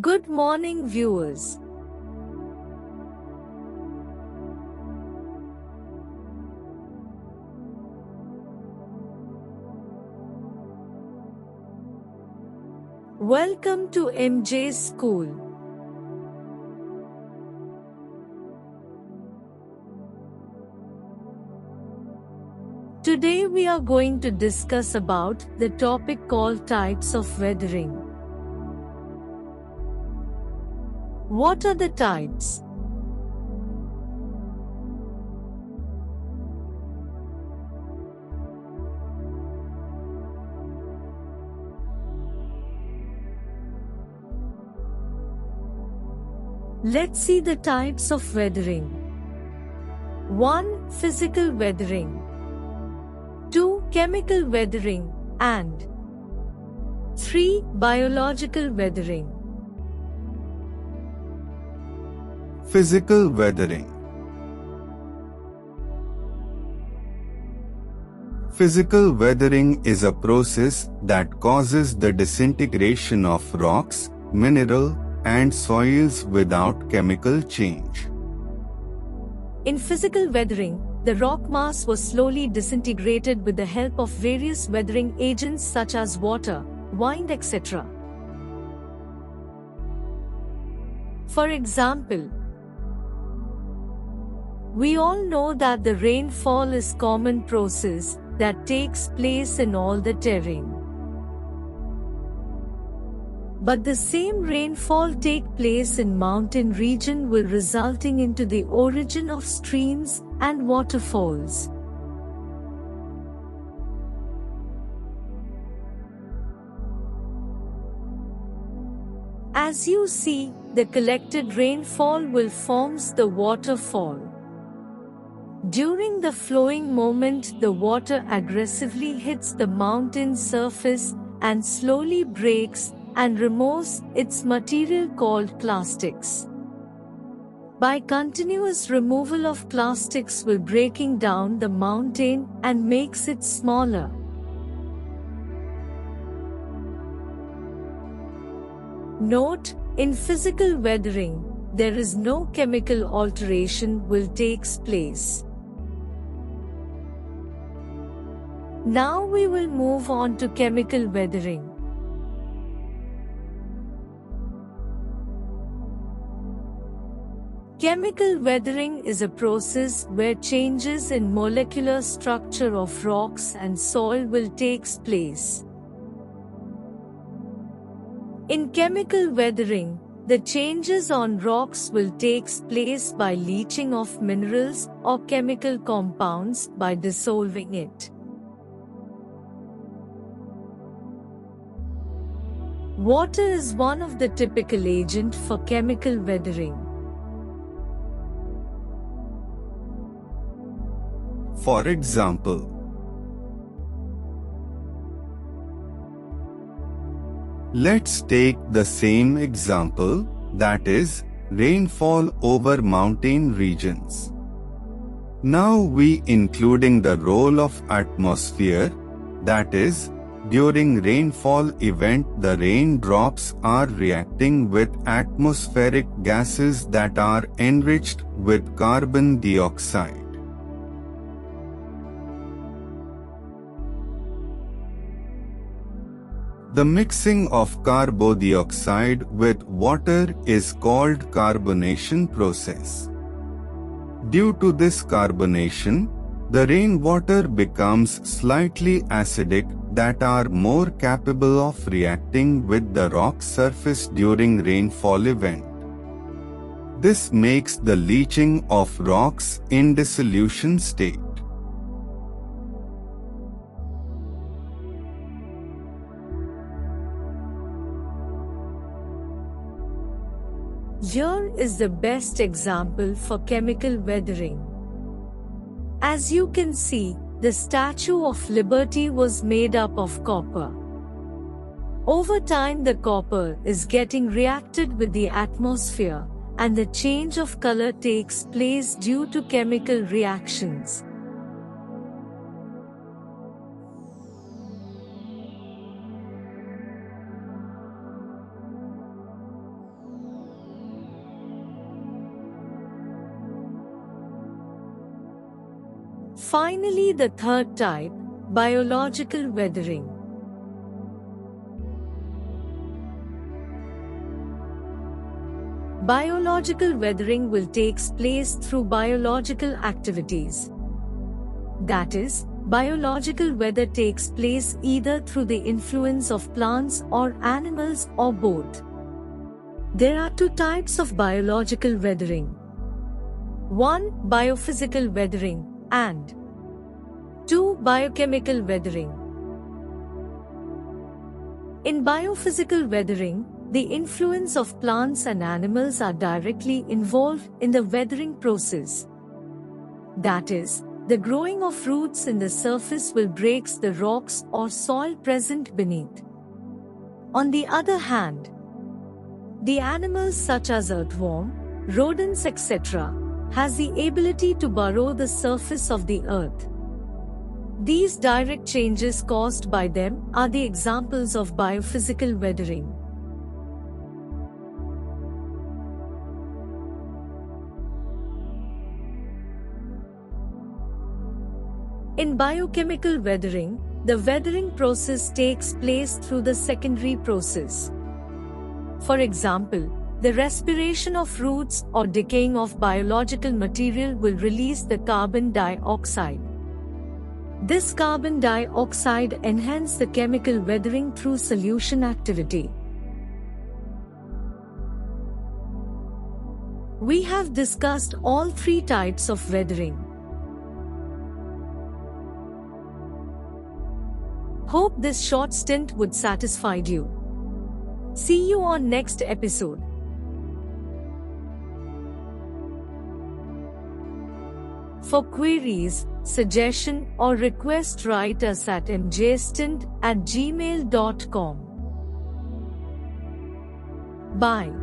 Good morning, viewers. Welcome to MJ's School. Today we are going to discuss about the topic called types of weathering. What are the types? Let's see the types of weathering. 1. Physical weathering. 2. Chemical weathering. And 3. Biological weathering. Physical weathering. Physical weathering is a process that causes the disintegration of rocks, mineral, and soils without chemical change. In physical weathering, the rock mass was slowly disintegrated with the help of various weathering agents such as water, wind, etc. For example, we all know that the rainfall is a common process that takes place in all the terrain. But the same rainfall take place in mountain region will resulting into the origin of streams and waterfalls. As you see, the collected rainfall will forms the waterfall. During the flowing moment, the water aggressively hits the mountain surface and slowly breaks and removes its material called clastics. By continuous removal of clastics will breaking down the mountain and makes it smaller. Note, in physical weathering, there is no chemical alteration will takes place. Now we will move on to chemical weathering. Chemical weathering is a process where changes in molecular structure of rocks and soil will take place. In chemical weathering, the changes on rocks will take place by leaching of minerals or chemical compounds by dissolving it. Water is one of the typical agent for chemical weathering. For example, let's take the same example, that is, rainfall over mountain regions. Now we including the role of atmosphere, that is, during rainfall event the raindrops are reacting with atmospheric gases that are enriched with carbon dioxide. The mixing of carbon dioxide with water is called carbonation process. Due to this carbonation, the rainwater becomes slightly acidic that are more capable of reacting with the rock surface during rainfall event. This makes the leaching of rocks in dissolution state. Here is the best example for chemical weathering. As you can see, the Statue of Liberty was made up of copper. Over time the copper is getting reacted with the atmosphere, and the change of color takes place due to chemical reactions. Finally, the third type, biological weathering. Biological weathering will take place through biological activities. That is, biological weather takes place either through the influence of plants or animals or both. There are two types of biological weathering. 1. Biophysical weathering and 2. Biochemical weathering. In biophysical weathering, the influence of plants and animals are directly involved in the weathering process. That is, the growing of roots in the surface will break the rocks or soil present beneath. On the other hand, the animals such as earthworm, rodents etc. has the ability to burrow the surface of the earth. These direct changes caused by them are the examples of biophysical weathering. In biochemical weathering, the weathering process takes place through the secondary process. For example, the respiration of roots or decaying of biological material will release the carbon dioxide. This carbon dioxide enhances the chemical weathering through solution activity. We have discussed all three types of weathering. Hope this short stint would satisfy you. See you on next episode. For queries, suggestion or request, write us at mjstint@gmail.com. Bye.